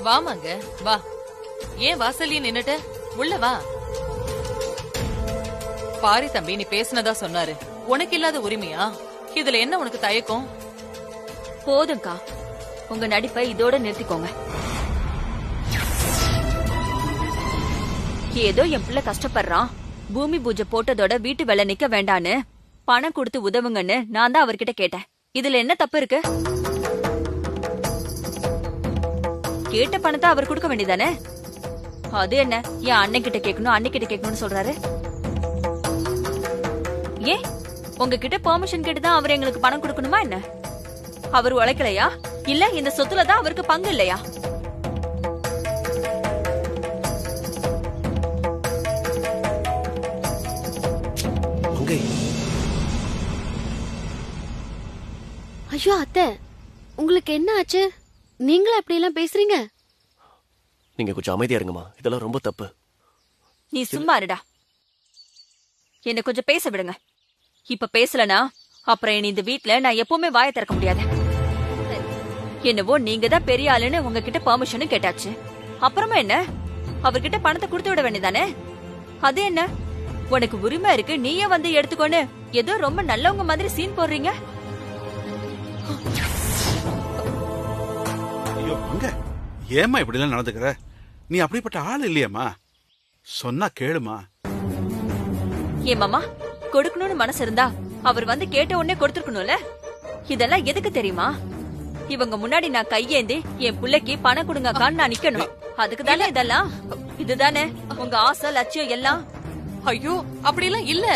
வாமாங்க வா. ஏன் வாசல்ல நின்னுட்ட? உள்ள வா. பாரி தம்பி நீ பேசினதா சொன்னாரு. உனக்கு இல்லாத உரிமையா? இதுல என்ன உனக்கு தயக்கம்? போதும்க்கா, உங்க நடிப்பை இதோட நிறுத்திக்கோங்க. ஏதோ என் பிள்ளை கஷ்டப்படுறான், பூமி பூஜை போட்டதோட வீட்டு வேலை நிக்க வேண்டான்னு பணம் கொடுத்து உதவுங்கன்னு நான் தான் அவர்கிட்ட கேட்டேன். இதுல என்ன தப்பு இருக்கு? கேட்ட பணத்தை அவர் கொடுக்க வேண்டியதானே? அது என்ன என் அண்ணன் கிட்ட கேட்கணும் அண்ணன் கிட்ட கேட்கணும்னு சொல்றாரு? ஏன் உங்ககிட்ட பெர்மிஷன் கேட்டுதான் அவர் எங்களுக்கு பணம் கொடுக்கணுமா என்ன? அவர் உழைக்கலையா? இல்ல இந்த சொத்துல தான் அவருக்கு பங்கு இல்லையா? ஐயோ அத்தை, உங்களுக்கு என்ன ஆச்சு? நீங்களும் எப்படி எல்லாம் பேசுறீங்க? நீங்க கொஞ்சம் அமைதியா இருங்கம்மா, இதெல்லாம் ரொம்ப தப்பு. நீ சும்மா இருடா, என்ன கொஞ்சம் பேச விடுங்க. இப்ப பேசலனா அப்புறம் என்ன இந்த வீட்ல நான் எப்பவுமே வாயை திறக்க முடியாது. என்னவோ நீங்க தான் பெரிய ஆளுன்னு உங்ககிட்ட பெர்மிஷனும் கேட்டாச்சு. அப்புறமா என்ன, அவர்கிட்ட பணத்தை கொடுத்து விட வேண்டியதானே? அது என்ன, உனக்கு உரிமை இருக்கு நீயே வந்து எடுத்துக்கொண்டு ஏதோ ரொம்ப நல்லவங்க மாதிரி சீன் போடுறீங்க. ஐயோ அங்க ஏமா இப்படி எல்லாம் நடந்துக்கிற? நீ அப்படிப்பட்ட ஆள் இல்லையம்மா, சொன்னா கேளுமா. ஏன் மாமா, கொடுக்கணும்னு மனசு இருந்தா அவர் வந்து கேட்ட உடனே கொடுத்துருக்கணும்ல. இதெல்லாம் எதுக்கு தெரியுமா? இவங்க முன்னாடி நான் கையேந்தி என் பிள்ளைக்கு பணம் கொடுங்கக்கான்னு நான் நிக்கணும். அதுக்கு தானே இதெல்லாம்? இதுதானே உங்க ஆசை லட்சியம் எல்லாம்? ஐயோ அப்படி எல்லாம் இல்ல.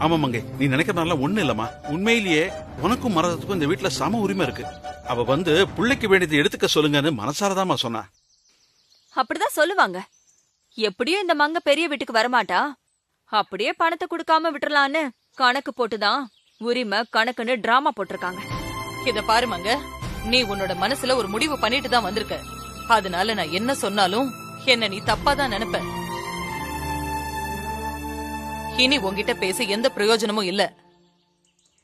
ஆமா மங்கை, நீ நினைக்கிறதுனால ஒண்ணு இல்லம்மா. உண்மையிலேயே உனக்கும் மரதத்துக்கும் இந்த வீட்டுல சம உரிமை இருக்கு. அவ வந்து பிள்ளைக்கு வேண்டியதை எடுத்துக்க சொல்லுங்கன்னு மனசாரதாமா சொன்னா. அப்படிதான் சொல்லுவாங்க. எப்படியும் இந்த மங்க பெரிய வீட்டுக்கு வரமாட்டா, அப்படியே பணத்தை கொடுக்காம விட்டுறலான்னு கணக்கு போட்டுதான் உரிமை கணக்குன்னு டிராமா போட்டிருக்காங்க. இத பாருமாங்க, நீ உன்னோட மனசுல ஒரு முடிவு பண்ணிட்டு தான் வந்திருக்க. அதனால நான் என்ன சொன்னாலும் என்ன நீ தப்பா தான் நினைப்ப. இனி உன்கிட்ட பேச எந்த பிரயோஜனமும் இல்ல.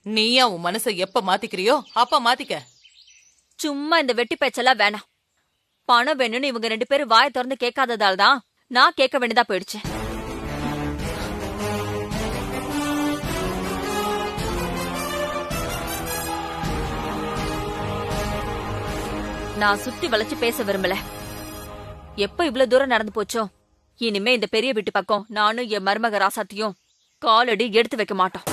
நீயா உன் மனசை எப்ப மாத்திக்கிறியோ அப்ப மாத்திக்க. சும்மா இந்த வெட்டி பேச்செல்லாம் வேணாம். பணம் வேணும்னு இவங்க 2 பேரும் வாயை திறந்து கேட்காததால தான் நான் கேட்க வேண்டியதா போயிடுச்சு. நான் சுத்தி வளைச்சு பேச விரும்பல. எப்ப இவ்வளவு தூரம் நடந்து போச்சோ, இனிமே இந்த பெரிய வீட்டு பக்கம் நானும் என் மருமக ராசாத்தியும் காலடி எடுத்து வைக்க மாட்டோம்.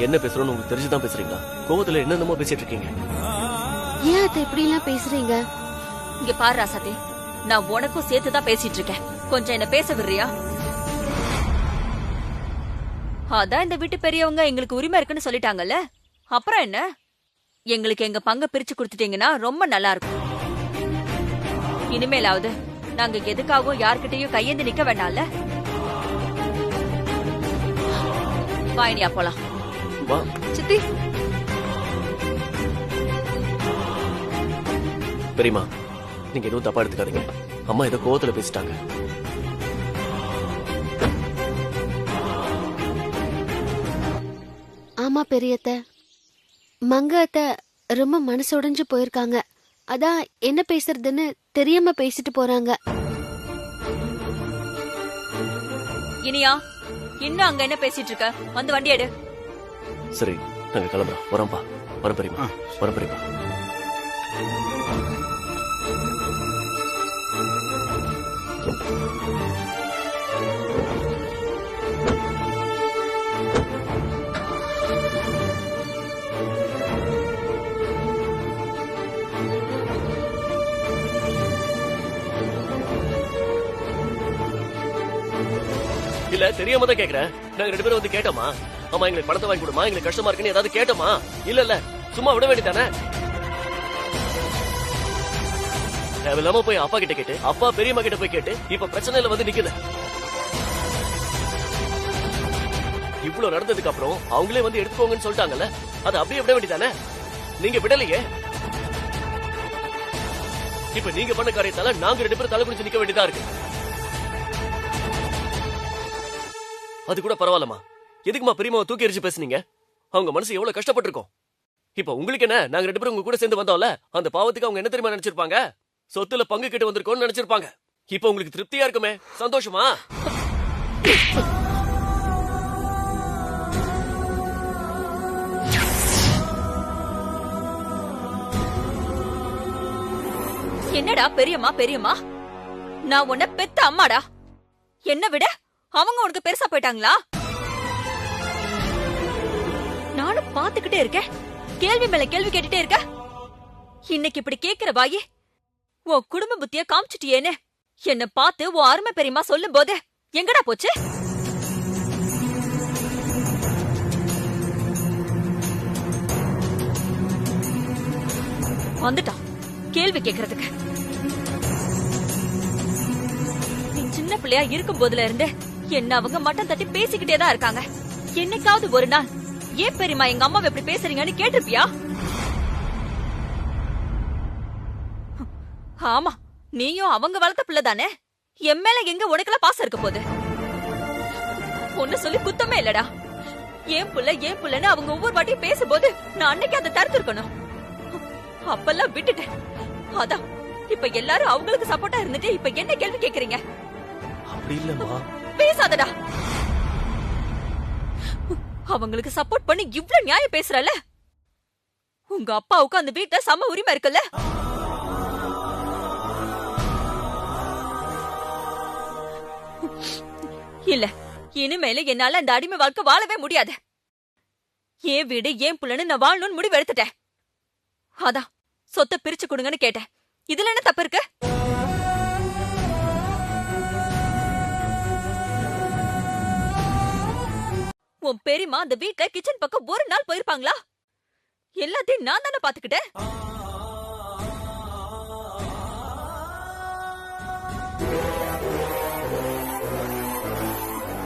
என்ன பேசுறோம்னு உங்களுக்கு தெரிஞ்சுதான் பேசுறீங்களா? கோவத்துல என்னென்னமோ பேசிட்டு இருக்கீங்க. ஏன் அத்தை இப்படி எல்லாம் பேசுறீங்க? இங்க பாரு ராசாத்தி, நான் உனக்கும் சேர்த்துதான் பேசிட்டு இருக்கேன். கொஞ்சம் என்ன பேச விடுறியா? அதான் இந்த வீட்டு பெரியவங்க எங்களுக்கு உரிமை இருக்குன்னு சொல்லிட்டாங்கல்ல, அப்புறம் என்ன? எங்களுக்கு எங்க பங்க பிரிச்சு கொடுத்துட்டீங்கன்னா ரொம்ப நல்லா இருக்கும். இனிமேலாவது நாங்க எதுக்காகவும் யார்கிட்டயும் கையேந்து நிக்க வேண்டாம்ல. வாயினியா போலாம். சித்தி, பெரியமா நீங்க எதுவும் தப்பா எடுத்துக்காதீங்க. அம்மா ஏதோ கோவத்துல பேசிட்டாங்க. ஆமா பெரியத்த, மங்கத்த ரொம்ப மனசு உடைஞ்சு போயிருக்காங்க. அதான் என்ன பேசுறதுன்னு தெரியாம பேசிட்டு போறாங்க. இனியா, இன்னும் அங்க என்ன பேசிட்டு இருக்க? வந்து வண்டி எடு. சரி நாங்க கிளம்புறோம். வரம்பா. வர பெரியமா, வர பெரியமா. இல்ல தெரியாம தான் கேக்குறேன். நாங்க 2 பேரும் வந்து கேட்டோமா? அம்மா எங்களுக்கு பணத்தை வாங்கி கொடுமா, எங்களுக்கு கஷ்டமா இருக்குன்னு ஏதாவது கேட்டோமா? இல்ல சும்மா விட வேண்டியதானே? தேவையில்லாம போய் அப்பா கிட்ட கேட்டு, அப்பா பெரியம்மா கிட்ட போய் கேட்டு, இப்ப பிரச்சனையில வந்து நிக்குது. இவ்வளவு நடந்ததுக்கு அப்புறம் அவங்களே வந்து எடுத்துக்கோங்கன்னு சொல்லிட்டாங்கல்ல, அது அப்படியே விட வேண்டியதானே? நீங்க விடலையே. இப்ப நீங்க பண்ண காரியத்தால நாங்க 2 பேரும் தலை குனிஞ்சு நிக்க வேண்டியதா இருக்கு. அது கூட பரவாயில்லமா, எதுக்குமா பெரியம்மாவை தூக்கி எரிச்சு பேசுனீங்க? அவங்க மனசு எவ்வளவு கஷ்டப்பட்டிருக்கோம். இப்ப உங்களுக்கு என்ன, நாங்க 2 பேரும் உங்க கூட சேர்ந்து வந்தோம்ல, அந்த பாவத்துக்கு அவங்க என்ன தெரியுமா நினைச்சிருப்பாங்க? சொத்துல பங்கு கேட்டு வந்திருக்கோம்னு நினைச்சிருப்பாங்க. இப்ப உங்களுக்கு திருப்தியா இருக்குமே, சந்தோஷமா? என்னடா பெரியம்மா பெரியம்மா, நான் உன்னை பெத்த அம்மாடா. என்ன விட அவங்க உனக்கு பெருசா போயிட்டாங்களா? நானும் பாத்துக்கிட்டே இருக்கேன், கேள்வி மேல கேள்வி கேட்டுட்டே இருக்க. இன்னைக்கு இப்படி கேக்குற வாயி உன் குடும்ப புத்திய காமிச்சிட்டியேன்னு என்ன பார்த்து உன் அருமை பெரியம்மா சொல்லும் போது எங்கடா போச்சு? வந்துட்டான் கேள்வி கேக்குறதுக்கு. நீ சின்ன பிள்ளையா இருக்கும் போதுல இருந்து என்ன அவங்க மட்டம் தட்டி பேசிக்கிட்டே தான் இருக்காங்க. என்னைக்காவது ஒரு நாள் ஏன் பெரியம்மா எங்க அம்மாவை எப்படி பேசுறீங்கன்னு கேட்டிருப்பியா? ஆமா, நீயும் அவங்க வளர்த்த பிள்ளை தானே. என் மேல எங்க உனக்கெல்லாம் பாசம் இருக்க போகுது? ஒன்னு சொல்லி குத்தமே இல்லடா. ஏன் புள்ளன்னு அவங்க ஒவ்வொரு வாட்டியும் பேசும்போது நான் அன்னைக்கு அதை தடுத்திருக்கணும். அப்பெல்லாம் விட்டுட்டேன். அதான் இப்ப எல்லாரும் அவங்களுக்கு சப்போர்ட்டா இருந்துட்டு இப்ப என்ன கேள்வி கேக்குறீங்க? அப்படி இல்லம்மா. பேசாதடா. அவங்களுக்கு சப்போர்ட் பண்ணி இவ்ளோ நியாயம் பேசுறல, உங்க அப்பாவுக்கு அந்த வீட்டுல சம உரிமை இருக்குல்ல? இல்ல, இனிமேல என்னால அந்த அடிமை வாழ்க்கை வாழவே முடியாது. ஏன் வீடு ஏன் புள்ளன்னு நான் வாழணும்னு முடிவு எடுத்துட்டேன். அதான் சொத்தை பிரிச்சு கொடுங்கன்னு கேட்டேன். இதுல என்ன தப்பு இருக்கு? உன் பெரியம்மா அந்த வீட்ல கிச்சன் பக்கம் ஒரு நாள் போயிருப்பாங்களா? எல்லாத்தையும் நான் தானே பாத்துக்கிட்டேன்.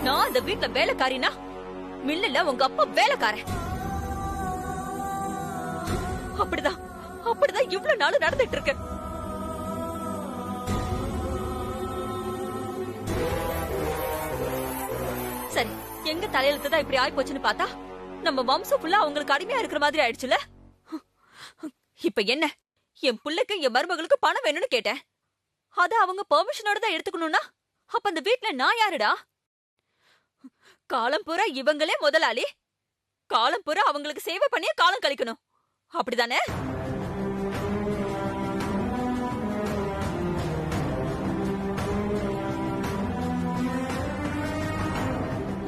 நான் அந்த வீட்ல வேலைக்காரினா, மில்லுல உங்க அப்பா வேலைக்காரன். அப்படிதான் அப்படிதான் இவ்வளவு நாள் நடந்துட்டு இருக்கு. சரி, எங்க தலையெழுத்து தான் இப்படி ஆயிப்போச்சுன்னு பார்த்தா நம்ம வம்சம் ஃபுல்லா அவங்களுக்கு அடிமையா இருக்கிற மாதிரி ஆயிடுச்சுல. இப்ப என்ன, என் புள்ளைக்கு என் மருமகளுக்கு பணம் வேணும்னு கேட்டேன். அத அவங்க பெர்மிஷனோட தான் எடுத்துக்கணும்னா அப்ப அந்த வீட்ல நான் யாருடா? காலம் பூரா இவங்களே முதலாளி, காலம் பூரா அவங்களுக்கு சேவை பண்ணியே காலம் கழிக்கணும், அப்படிதானே?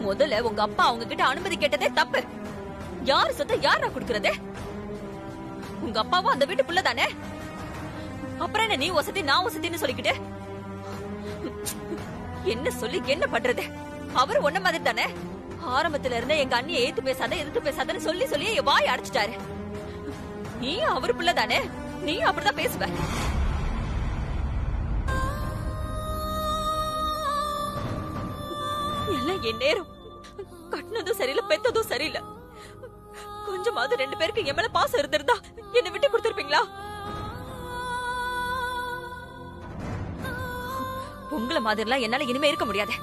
முதல்ல உங்க அப்பா அவங்க கிட்ட அனுமதி கேட்டதே தப்பு. யாரு சொத்த யாரா குடுக்கறதே? உங்க அப்பாவும் அந்த வீட்டு புள்ள தானே. அப்புறம் என்ன நீ வசதி நான் வசதின்னு சொல்லிக்கிட்டு என்ன சொல்லி என்ன பண்றது? அவரு ஒன்ன மாதிரி தானே. ஆரம்பத்துல இருந்த எங்க அண்ணியை எதிர்த்து பேசாதன்னு சொல்லி சொல்லி என் வாய் அடைச்சிட்டாரு. நீ அவரு புள்ள தானே, நீ அப்படிதான் பேசுவ. எல்லாம் என் நேரம். கட்டினதும் சரியில்லை, பெத்ததும் சரியில்லை. கொஞ்சமாவது 2 பேருக்கு என் மேல பாசம் இருந்திருந்தா என்ன விட்டு கொடுத்திருப்பீங்களா? உங்களை மாதிரிலாம் என்னால இனிமே இருக்க முடியாது.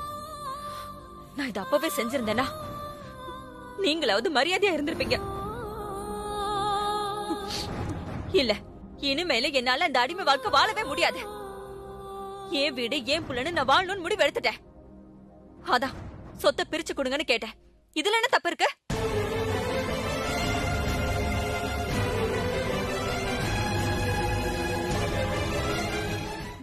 நான் இதை அப்பவே செஞ்சிருந்தேன்னா நீங்களாவது மரியாதையா இருந்திருப்பீங்க. இல்ல, இனிமேல என்னால அந்த அடிமை வாழ்க்கை வாழவே முடியாது. ஏன் வீடு ஏன் புள்ளன்னு நான் வாழணும்னு முடிவு எடுத்துட்டேன். அதான் சொத்தை பிரிச்சு கொடுங்கன்னு கேட்டேன். இதுல என்ன தப்பு இருக்கு?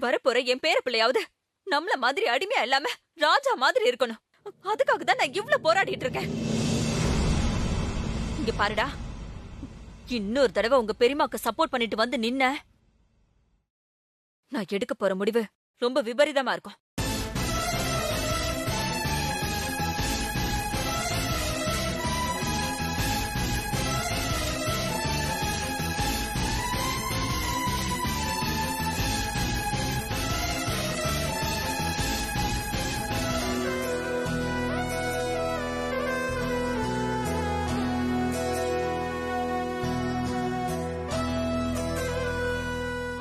வரப்போற என் பேர பிள்ளையாவது நம்மள மாதிரி அடிமையா இல்லாம ராஜா மாதிரி இருக்கணும். அதுக்காக தான் நான் இவ்ளோ போராடிட்டு இருக்கேன். இங்க பாருடா, இன்னொரு தடவை உங்க பெரியமாக்கு சப்போர்ட் பண்ணிட்டு வந்து நின்ன, நான் எடுக்க போற முடிவு ரொம்ப விபரீதமா இருக்கும்.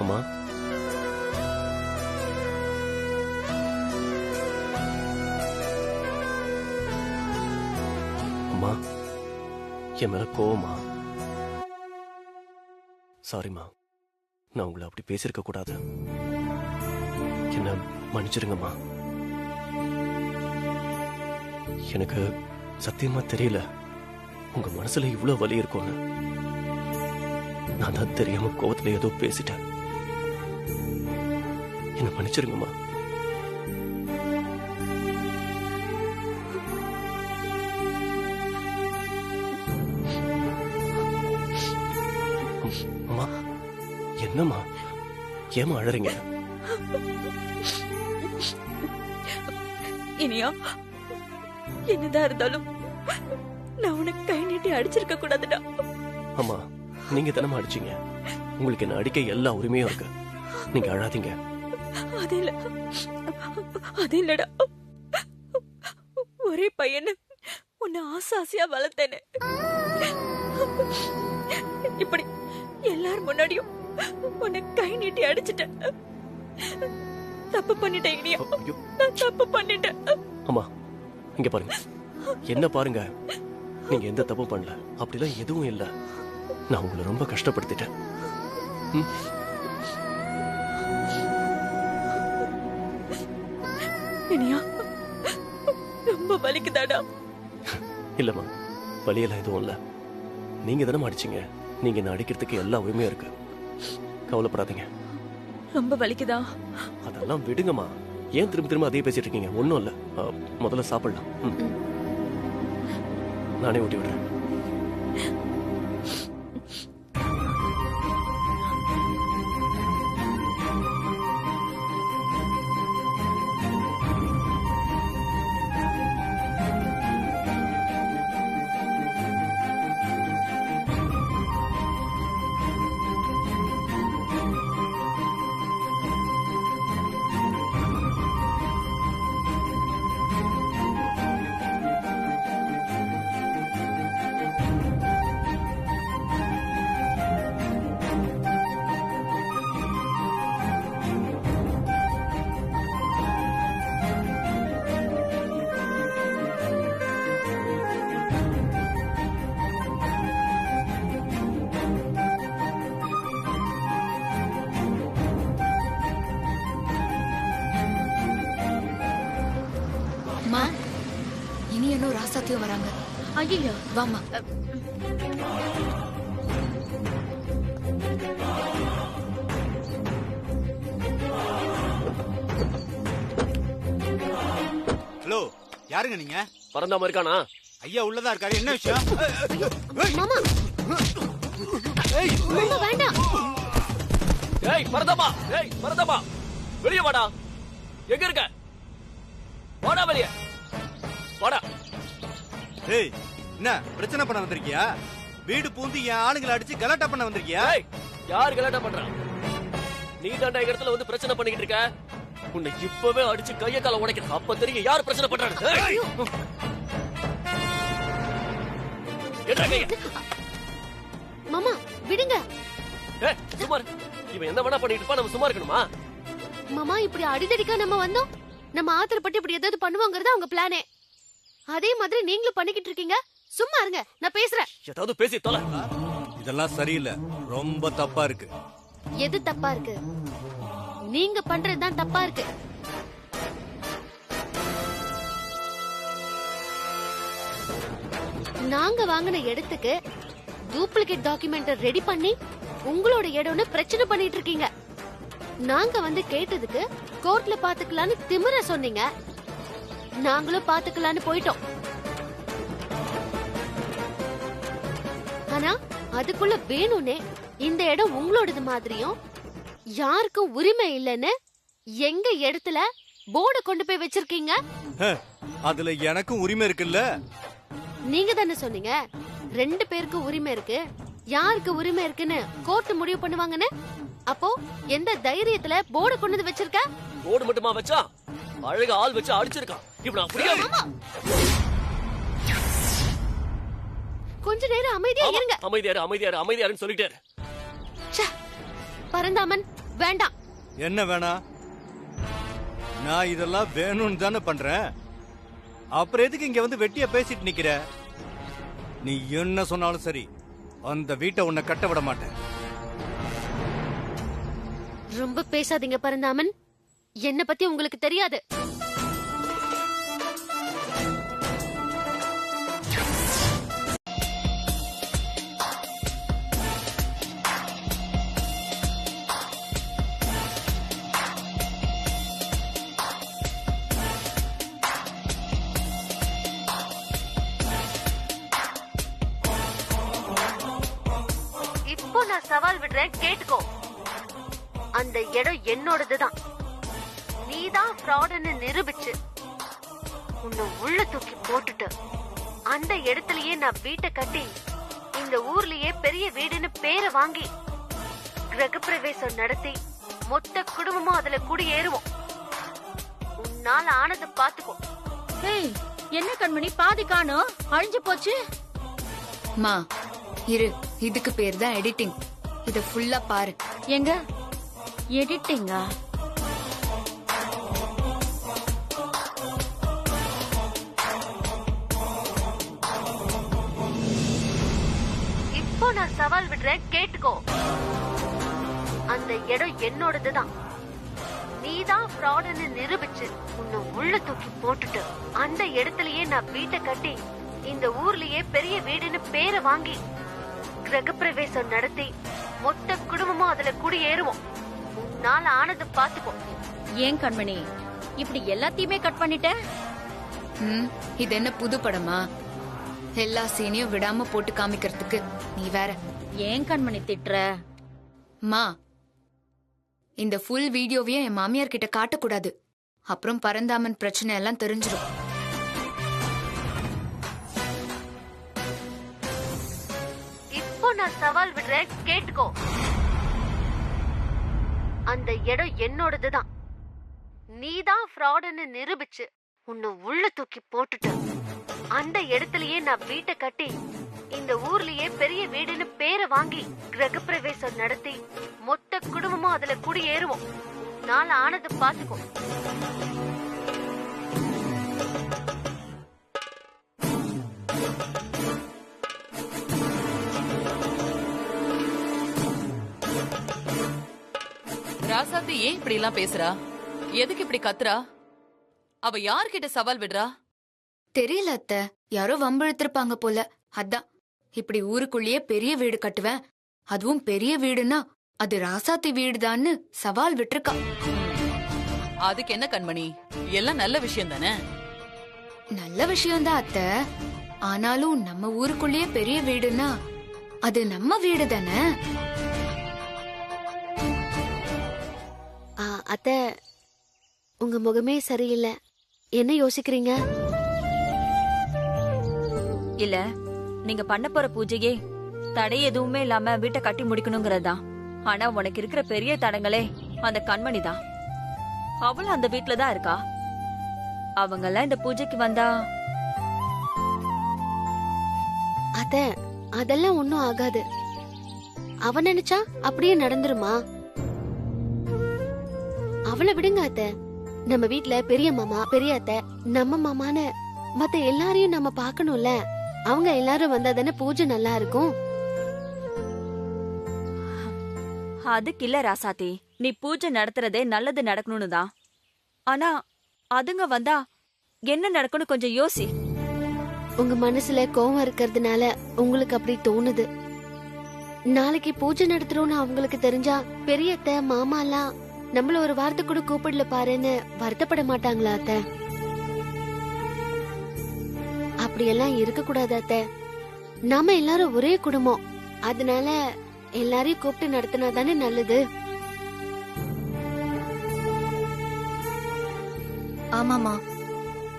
அம்மா, அம்மா என் மேல கோவமா? சாரிம்மா, நான் உங்களை அப்படி பேசியிருக்க கூடாது. என்ன மன்னிச்சிருங்கம்மா. எனக்கு சத்தியமா தெரியல உங்க மனசுல இவ்வளவு வலி இருக்கும்னு. நான் தான் தெரியாம கோவத்துல ஏதோ பேசிட்டேன். என்ன மன்னிச்சிருங்கம்மா. அம்மா என்னம்மா, ஏமா அழறீங்க? இனியா, என்னதான் இருந்தாலும் நான் உனக்கு கை நீட்டி அடிச்சிருக்க கூடாதுடா. அம்மா, நீங்க தானே அடிச்சீங்க. உங்களுக்கு என்ன அடிக்க எல்லா உரிமையும் இருக்கு. நீங்க அழாதீங்க. அது இல்லடா, ஒரே பையனை உன்னை ஆசாசியா வளர்த்தேனே, இப்படி எல்லாரும் முன்னாடியும் உன்னை கை நீட்டி அடிச்சிட்டேன். தப்பு பண்ணிட்டேன் இனியா, நான் தப்பு பண்ணிட்டேன். அம்மா இங்க பாருங்க, என்ன பாருங்க. நீங்க எந்த தப்பும் பண்ணல, அப்படிலாம் எதுவும் இல்ல. நான் உங்களை ரொம்ப கஷ்டப்படுத்திட்டேன். இனியா, ரொம்ப வலிக்குதாடா? இல்லம்மா, வலியெல்லாம் எதுவும் இல்ல. நீங்க தானே அடிச்சீங்க. நீங்க என்ன அடிக்கிறதுக்கு எல்லா உரிமையும் இருக்கு. கவலைப்படாதீங்க. ரொம்ப வலிக்குதா? அதெல்லாம் விடுங்கம்மா. ஏன் திரும்ப திரும்ப அதே பேசிட்டு இருக்கீங்க? ஒன்னும் இல்ல. முதல்ல சாப்பிடலாம். நானே ஊட்டி விடுறேன். இனி இன்னும் ராசாத்தியும் வராங்க. ஐயோ வாமா. ஹலோ, யாருங்க நீங்க? பரந்தாம இருக்கானா? ஐயா உள்ளதா இருக்காரு. என்ன விஷயம்? மாமா மாமா வேண்டாம். ஏய் பரந்தாமா, ஏய் பரந்தாமா, வெளியே வாடா. எங்க இருக்க? வாடா வெளியே, வாடா. ஏய், என்ன பிரச்சனை பண்ண வந்திருக்கியா? வீடு பூந்து என் ஆளுங்களை அடிச்சு கலாட்டா பண்ண வந்திருக்கியா? ஏய், யார் கலாட்டா பண்றா? நீ தாண்டா இந்த இடத்துல வந்து பிரச்சனை பண்ணிக்கிட்டு இருக்க. உன்னை இப்பவே அடிச்சு கைய கால உடைக்கிறேன். அப்ப தெரியும் யார் பிரச்சனை பண்றாங்க. மாமா விடுங்க. சும்மா இவன் என்ன வேணா பண்ணிட்டு இருப்பா, நம்ம சும்மா இருக்கணுமா? மாமா இப்படி அடிதடிக்கா நம்ம வந்தோம். நம்ம ஆத்திரப்பட்டு இப்படி ஏதாவது பண்ணுவாங்கறது அவங்க பிளானே. அதே மாதிரி நீங்களும் பண்ணிக்கிட்டு இருக்கீங்க. சும்மா இருங்க, நான் பேசுறேன். ஏதாவது பேசி தொலை. இதெல்லாம் சரியில்லை, ரொம்ப தப்பா இருக்கு. எது தப்பா இருக்கு? நீங்க பண்றதுதான் தப்பா இருக்கு. நாங்க வாங்கின இடத்துக்கு டூப்ளிகேட் டாக்குமெண்ட் ரெடி பண்ணி உங்களோட இடம்னு பிரச்சனை பண்ணிட்டு இருக்கீங்க. நாங்க வந்து கேட்டதுக்கு கோர்ட்ல பாத்துக்கலான்னு திமிர சொன்னீங்க. நாங்களும் பாத்துக்கலான்னு போயிட்டோம். ஆனா அதுக்குள்ள வேணும்னே இந்த இடம் உங்களோடது மாதிரியும் யாருக்கும் உரிமை இல்லைன்னு எங்க இடத்துல போர்டு கொண்டு போய் வச்சிருக்கீங்க. அதுல எனக்கும் உரிமை இருக்குல்ல? நீங்க தானே சொன்னீங்க 2 பேருக்கு உரிமை இருக்கு. யாருக்கு உரிமை இருக்குன்னு கோர்ட் முடிவு பண்ணுவாங்கன்னு. அப்போ எந்த தைரியத்துல போர்டு கொண்டு வந்து வச்சிருக்க? போர்டு மட்டுமா வச்சா? அழகா ஆள் வச்சு அடிச்சிருக்கான். இப்ப அப்படியே கொஞ்ச நேரம் அமைதியா இருங்க. அமைதியாரு அமைதியாரு அமைதியாருன்னு சொல்லிட்டாரு. பரந்தாமன் வேண்டாம். என்ன வேணா? நான் இதெல்லாம் வேணும்னு தானே பண்றேன். அப்புறம் எதுக்கு இங்க வந்து வெட்டியா பேசிட்டு நிக்கிற? நீ என்ன சொன்னாலும் சரி, அந்த வீட்டை உன்னை கட்ட விட மாட்டேன். ரொம்ப பேசாதீங்க பரந்தாமன். என்ன பத்தி உங்களுக்கு தெரியாது. இப்போ நான் சவால் விடுறேன், கேட்டுக்கோ. அந்த இடம் என்னோடதுதான். நீதான் ஃப்ராடுன்னு நிரூபிச்சு உன்னை உள்ள தூக்கி போட்டுட்டு அந்த இடத்துலயே நான் வீட்டை கட்டி இந்த ஊர்லயே பெரிய வீடுன்னு பேரை வாங்கி கிரகப்பிரவேசம் நடத்தி மொத்த குடும்பமும் அதுல குடியேறுவோம். உன்னால ஆனதை பாத்துக்கோ. ஏய், என்ன கண்மணி பாதி காணோம், அழிஞ்சு போச்சு. மா இரு, இதுக்கு பேர் தான் எடிட்டிங். இத ஃபுல்லா பாரு. எங்க எடிட்டிங்கா? இப்போ நான் சவால் விடுறேன், கேட்டுக்கோ. அந்த இடம் என்னோடதுதான். நீதான் ஃப்ராடுன்னு நிரூபிச்சு உன்னை உள்ள தூக்கி போட்டுட்டு அந்த இடத்துலயே நான் வீட்டை கட்டி இந்த ஊர்லயே பெரிய வீடுன்னு பேரை வாங்கி கிரகப்பிரவேசம் நடத்தி மொத்த குடும்பமும் அதுல குடியேறுவோம். உன்னால ஆனதை பாத்துக்கோ. ஏன் கண்மணி இப்படி எல்லாத்தையுமே கட் பண்ணிட்ட? இது என்ன புது படமா? எல்லா சீனையும் விடாம போட்டு காமிக்கிறதுக்கு நீ வேற. ஏன் கண்மணி திட்டுற? மா, இந்த ஃபுல் வீடியோவையும் என் மாமியார் கிட்ட காட்டக்கூடாது. அப்புறம் பரந்தாமன் பிரச்சனை எல்லாம் தெரிஞ்சிடும். இப்போ நான் சவால் விடுறேன், கேட்டுக்கோ. அந்த இடம் என்னோடதுதான். நீதான் ஃப்ராடுன்னு நிரூபிச்சு உன்னை உள்ள தூக்கி போட்டுட்டு அந்த இடத்துலயே நான் வீட்டை கட்டி இந்த ஊர்லயே பெரிய வீடுன்னு பேரை வாங்கி கிரகப்பிரவேசம் நடத்தி மொத்த குடும்பமும் அதுல குடியேறுவோம். உன்னால ஆனதை பாத்துக்கோ. ராசாத்தி ஏன் இப்படி எல்லாம் பேசுறா? எதுக்கு இப்படி கத்துறா? அவ யார்கிட்ட சவால் விடுறா? தெரியல அத்தை, யாரோ வம்பிழுத்திருப்பாங்க போல. அதான் இப்படி ஊருக்குள்ளேயே பெரிய வீடு கட்டுவேன், அதுவும் பெரிய வீடுன்னா அது ராசாத்தி வீடுதான்னு சவால் விட்டுருக்கா. அதுக்கு என்ன கண்மணி, எல்லாம் நல்ல விஷயம் தானே. நல்ல விஷயம்தான் அத்தை. ஆனாலும் நம்ம ஊருக்குள்ளேயே பெரிய வீடுன்னா அது நம்ம வீடு தானே. அத்தை, உங்க முகமே சரியில்லை. என்ன யோசிக்கிறீங்க? இல்ல, நீங்க பண்ண போற பூஜையே தடை எதுவுமே இல்லாம வீட்டை கட்டி முடிக்கணுங்கிறதுதான். ஆனா உனக்கு இருக்கிற பெரிய தடங்களே அந்த கண்மணி தான். அவளும் அந்த வீட்டுல தான் இருக்கா. அவங்க எல்லாம் இந்த பூஜைக்கு வந்தா அத்தை, அதெல்லாம் ஒண்ணும் ஆகாது. அவ நினைச்சா அப்படியே நடந்துருமா? அவளை விடுங்க அத்தை. நம்ம வீட்ல பெரிய மாமா, பெரிய அத்தை, நம்ம மாமான்னு மத்த எல்லாரையும் நம்ம பாக்கணும்ல. அவங்க எல்லாரும் வந்தா தானே பூஜை நல்லா இருக்கும். அதுக்கு இல்ல ராசாத்தி, நீ பூஜை நடத்துறதே நல்லது நடக்கணும்னு தான். ஆனா அதுங்க வந்தா என்ன நடக்கும்னு கொஞ்சம் யோசி. உங்க மனசுல கோவம் இருக்கிறதுனால உங்களுக்கு அப்படி தோணுது. நாளைக்கு பூஜை நடத்துறோம்னு அவங்களுக்கு தெரிஞ்சா பெரிய அத்தை, மாமா எல்லாம் நம்மள ஒரு வார்த்தை கூட கூப்பிடல பாருன்னு வருத்தப்பட மாட்டாங்களா அத்தை? அப்படியெல்லாம் இருக்க கூடாது அத்தை. நாம எல்லாரும் ஒரே குடும்பம். அதனால எல்லாரையும் கூப்பிட்டு நடத்தினா தானே நல்லது. ஆமாமா,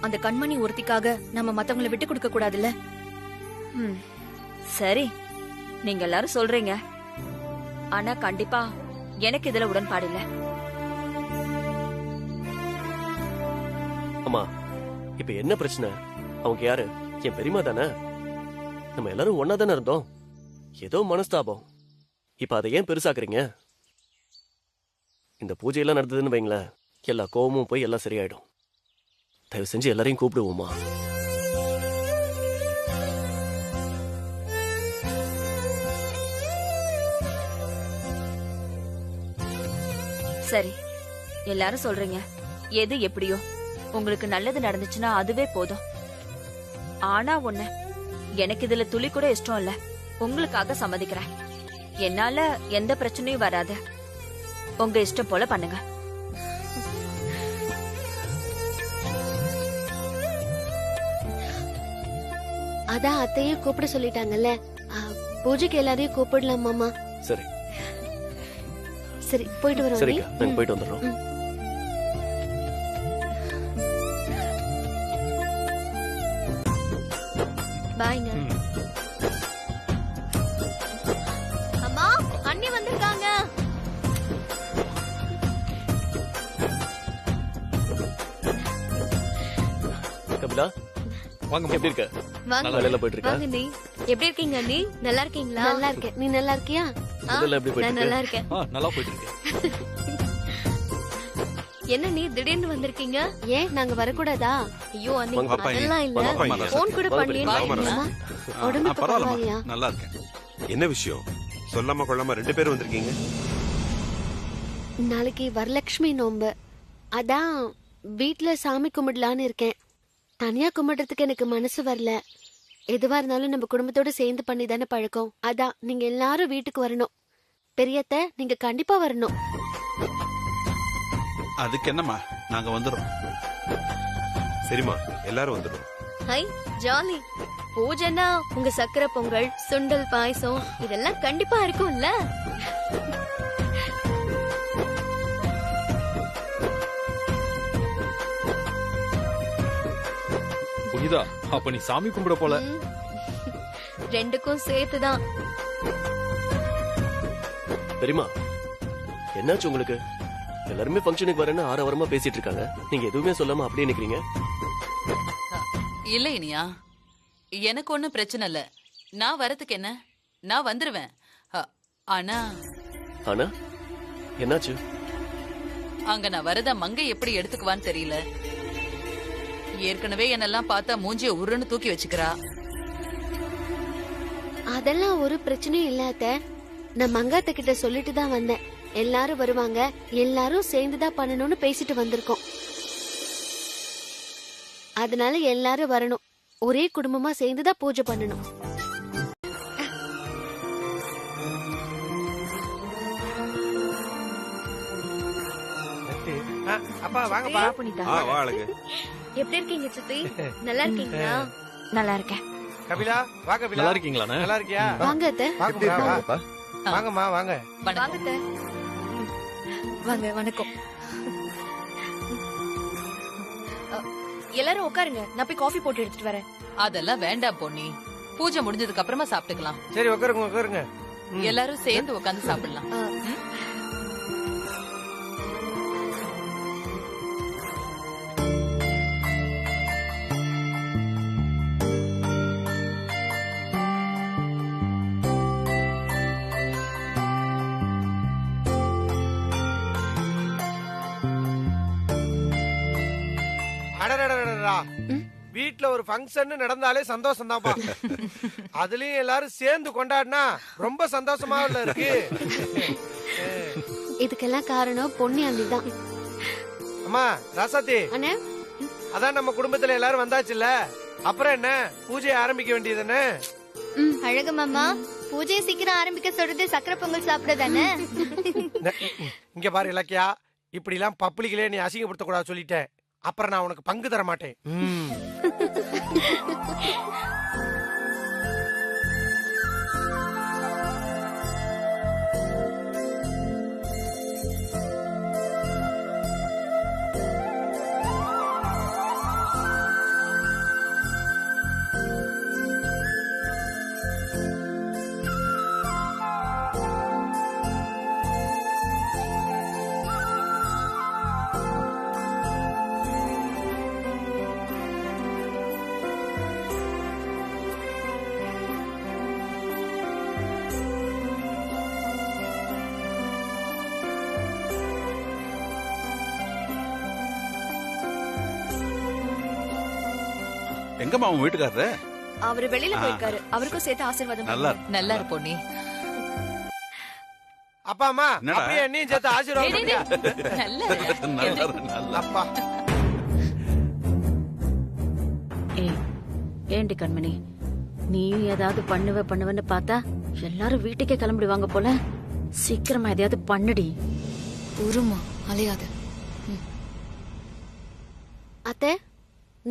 அந்த கண்மணி ஒருத்திக்காக நம்ம மத்தவங்களை விட்டு கொடுக்க கூடாதுல்ல. சரி, நீங்க எல்லாரும் சொல்றீங்க. ஆனா கண்டிப்பா எனக்கு இதுல உடன்பாடு இல்ல. அம்மா, இப்ப என்ன பிரச்சனை? அவங்க யாரு? என் பெரியமா தானே. நம்ம எல்லாரும் ஒன்னா தானே இருந்தோம். ஏதோ மனஸ்தாபம். இப்ப அதை ஏன் பெருசாக்குறீங்க? இந்த பூஜையெல்லாம் நடந்ததுன்னு வைங்களேன், எல்லா கோவமும் போய் எல்லாம் சரியாயிடும். தயவு செஞ்சு எல்லாரையும் கூப்பிடுவோமா? சரி, எல்லாரும் சொல்றீங்க, எது எப்படியோ உங்களுக்கு நல்லது நடந்துச்சுன்னா அதுவே போதும். ஆனா ஒண்ணு, எனக்கு இதுல துளி கூட இஷ்டம் இல்ல. உங்களுக்காக சம்மதிக்கிறேன். என்னால எந்த பிரச்சனையும் வராது. உங்க இஷ்டம் போல பண்ணுங்க. அதான் அத்தையும் கூப்பிட சொல்லிட்டாங்கல்ல, பூஜைக்கு எல்லாரையும் கூப்பிடலாம் மாமா. சரி சரி, போயிட்டு வரோம். சரிக்கா, நாங்க போயிட்டு வந்துடுறோம். பாய்ங்க. அம்மா, அண்ணி வந்திருக்காங்க. கபிலா, வாங்க எப்படி இருக்க? வாங்க. வேலையில போயிட்டு இருக்கா? வாங்க நீ. எப்படி இருக்கீங்க அண்ணி? நல்லா இருக்கீங்களா? நல்லா இருக்கேன். நீ நல்லா இருக்கியா? இதெல்லாம் எப்படி போயிட்டு நான் இருக்கு? நல்லா இருக்கேன். நல்லா போயிட்டு இருக்கு. என்ன நீ திடீர்னு வந்திருக்கீங்க? ஏன் நாங்க வரக்கூடாதா? ஐயோ அண்ணி, வாங்க, பாப்பா, அதெல்லாம் இல்ல. வாங்க, வாங்க. போன் கூட வாங்க, பண்ணி வாங்க, அம்மா, உடம்பு இப்ப பரவாயில்லம்மா, பரவாயில்லையா? நல்லா இருக்கேன். என்ன விஷயம்? சொல்லாம கொள்ளாம 2 பேரும் வந்திருக்கீங்க. நாளைக்கு வரலட்சுமி நோன்பு. அதான் வீட்ல சாமி கும்பிடலான்னு இருக்கேன். தனியா கும்பிடுறதுக்கு எனக்கு மனசு வரல. எதுவா இருந்தாலும் நம்ம குடும்பத்தோட சேர்ந்து பண்ணி தானே பழக்கம். அதான் நீங்க எல்லாரும் வீட்டுக்கு வரணும். பெரியத்த, நீங்க கண்டிப்பா வரணும். அதுக்கு என்னம்மா, நாங்க வந்துடுறோம். சரிம்மா, எல்லாரும் வந்துடும். Hi jolly. பூஜைனா உங்க சக்கரை பொங்கல், சுண்டல் பாயசம் இதெல்லாம் கண்டிப்பா இருக்கும்ல? புனிதா, அப்ப நீ சாமி கும்பிட போல. ரெண்டுக்கும் சேர்த்துதான். பெரியம்மா, என்னாச்சு உங்களுக்கு? எல்லாருமே ஃபங்க்ஷனுக்கு வரேன்னு ஆரவாரமா பேசிட்டு இருக்காங்க. நீங்க எதுவுமே சொல்லாம அப்படியே நிக்கிறீங்க. இல்ல இனியா, எனக்கு ஒண்ணும் பிரச்சனை இல்ல. நான் வரதுக்கு என்ன, நான் வந்துருவேன். ஆனா ஆனா என்னாச்சு? அங்க நான் வரத மங்கை எப்படி எடுத்துக்குவான்னு தெரியல. ஏற்கனவே என்னெல்லாம் பார்த்தா மூஞ்சிய உருன்னு தூக்கி வச்சுக்கிறா. அதெல்லாம் ஒரு பிரச்சனையும் இல்ல அத்தை. நான் மங்காத்த கிட்ட சொல்லிட்டு தான் வந்தேன். எல்லாரும் வருவாங்க, எல்லாரும் சேர்ந்துதான் பண்ணணும்னு பேசிட்டு வந்திருக்கோம். அதனால எல்லாரும் வரணும். ஒரே குடும்பமா சேர்ந்துதான் பூஜை பண்ணணும். அப்பா வாங்கப்பா. புனிதா, வா அழகு. எப்படி இருக்கீங்க சித்தி? நல்லா இருக்கீங்களா? நல்லா இருக்கேன். கபிலா, வா கபிலா. நல்லா இருக்கீங்களாண்ணே? நல்லா இருக்கியா? வாங்க அத்தை. வாங்கம்மா, வா. வாங்கம்மா, வாங்க. வணக்கம். வாங்க அத்தை. வாங்க, வணக்கம். எல்லாரும் உட்காருங்க, நான் போய் காஃபி போட்டு எடுத்துட்டு வரேன். அதெல்லாம் வேண்டாம் பொன்னி. பூஜை முடிஞ்சதுக்கு அப்புறமா சாப்பிட்டுக்கலாம். சரி, உட்காருங்க உட்காருங்க. எல்லாரும் சேர்ந்து உட்கார்ந்து சாப்பிடலாம். அடடடடடா. வீட்ல ஒரு ஃபங்க்ஷன் நடந்தாலே சந்தோஷம் தான்ப்பா. அதுலயும் எல்லாரும் சேர்ந்து கொண்டாடினா ரொம்ப சந்தோஷமா இருக்கு. இதுக்கெல்லாம் காரணம் பொன்னி அண்ணி தான். அம்மா ராசாத்தி, அண்ணே, அதான் நம்ம குடும்பத்துல எல்லாரும் வந்தாச்சுல்ல, அப்புறம் என்ன, பூஜையை ஆரம்பிக்க வேண்டியதுன்னு. அழகு மாமா, பூஜையை சீக்கிரம் ஆரம்பிக்க சொல்றது சக்கரை பொங்கல் சாப்பிட தானே? இங்க பாரு இலக்கியா, இப்படி எல்லாம் பப்ளிக்லயே நீ அசிங்கப்படுத்த கூடாது சொல்லிட்டேன். அப்புறம் நான் உனக்கு பங்கு தர மாட்டேன். எங்கம்மா உன் வீட்டுக்காரரு? அவரு வெளியில போயிருக்காரு. அவருக்கும் சேர்த்து ஆசீர்வாதம் நல்லா பண்ணுங்க. நல்லா இரு பொன்னி. அப்பா அம்மா என்னடா? அப்படியே என்னையும் சேர்த்து ஆசீர்வாதம் டேய், டேய், பண்ணுங்க. டேய். நல்ல நல்லா அப்பா ஏண்டி கண்மணி நீயும் ஏதாவது பண்ணுவேன்னு பார்த்தா எல்லாரும் வீட்டுக்கே கிளம்பிடுவாங்க போல. சீக்கிரமா எதையாவது பண்ணுடி. உருமா அலையாத. அத்தை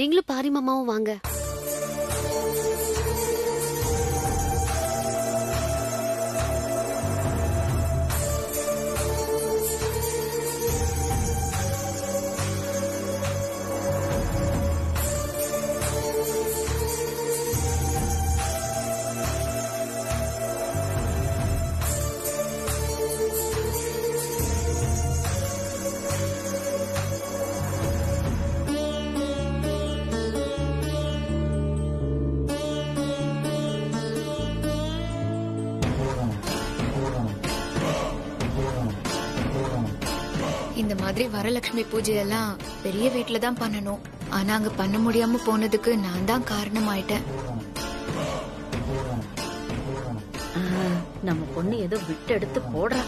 நீங்களும் பாரி மாமாவும் வாங்க. இந்த மாதிரி வரலட்சுமி பூஜை எல்லாம் பெரிய வீட்ல தான் பண்ணணும். ஆனா அங்க பண்ண முடியாம போனதுக்கு நான் தான் காரணம் ஆயிட்டேன். நம்ம பொண்ணு ஏதோ விட்டு எடுத்து போடுறா.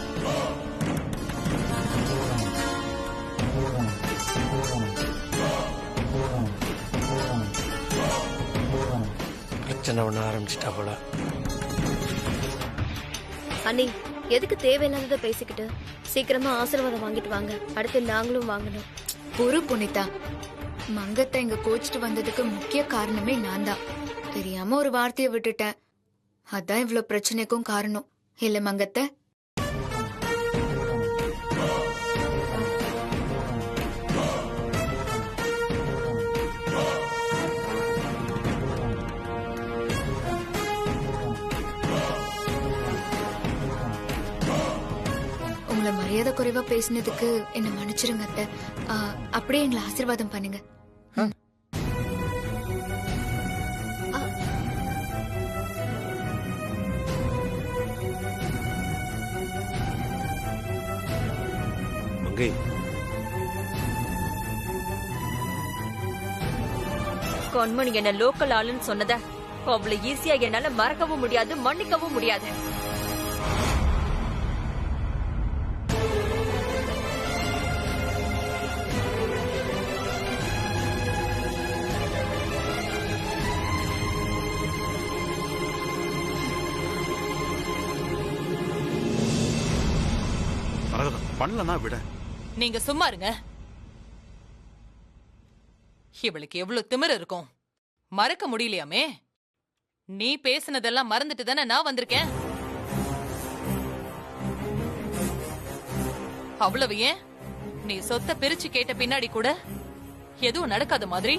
பிரச்சனை ஒண்ணு ஆரம்பிச்சிட்டா போல. அண்ணி எதுக்கு தேவையில்லாததை பேசிக்கிட்டு சீக்கிரமா ஆசீர்வாதம் வாங்கிட்டு வாங்க. அடுத்து நாங்களும் வாங்கணும். பொறு புனிதா, மங்கத்தை இங்க கோச்சிட்டு வந்ததுக்கு முக்கிய காரணமே நான் தான். தெரியாம ஒரு வார்த்தையை விட்டுட்டேன். அதான் இவ்வளவு பிரச்சனைக்கும் காரணம் இல்ல மங்கத்தை? உங்களை மரியாதை குறைவா பேசினதுக்கு என்ன மன்னிச்சிருங்க அத்தை. அப்படியே எங்களை ஆசீர்வாதம் பண்ணுங்க. மங்கை கண்மணி என்ன லோக்கல் ஆளுன்னு சொன்னத அவ்வளவு ஈஸியா என்னால மறக்கவும் முடியாது, மன்னிக்கவும் முடியாது. பண்ணலனா விட. நீங்க சும்மா இருங்க. இவளுக்கு எவ்வளவு திமிரு இருக்கும், மறக்க முடியலையாமே. நீ பேசினதெல்லாம் மறந்துட்டு தானே நான் வந்திருக்கேன். அவ்வளவு ஏன் நீ சொத்தை பிரிச்சு கேட்ட பின்னாடி கூட எதுவும் நடக்காத மாதிரி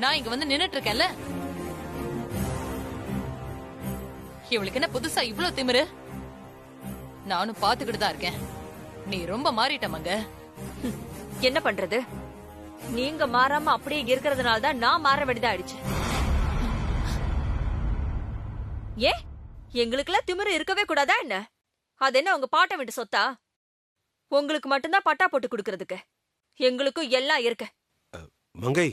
நான் இங்க வந்து நின்னுட்டு இருக்கேன்ல. இவளுக்கு என்ன புதுசா இவ்வளவு திமிரு? நானும் பாத்துக்கிட்டு தான் இருக்கேன். நீ ரொம்ப மாறிட்ட மங்க. என்ன பண்றது, நீங்க மாறாம அப்படியே இருக்கிறதுனால தான் நான் மாற வேண்டியதா ஆயிடுச்சு. ஏ எங்களுக்கெல்லாம் திமிரு இருக்கவே கூடாதா என்ன? அது என்ன உங்க பாட்ட விட்டு சொத்தா? உங்களுக்கு மட்டும்தான் பட்டா போட்டு கொடுக்கறதுக்கு. எங்களுக்கும் எல்லாம் இருக்கு. மங்கை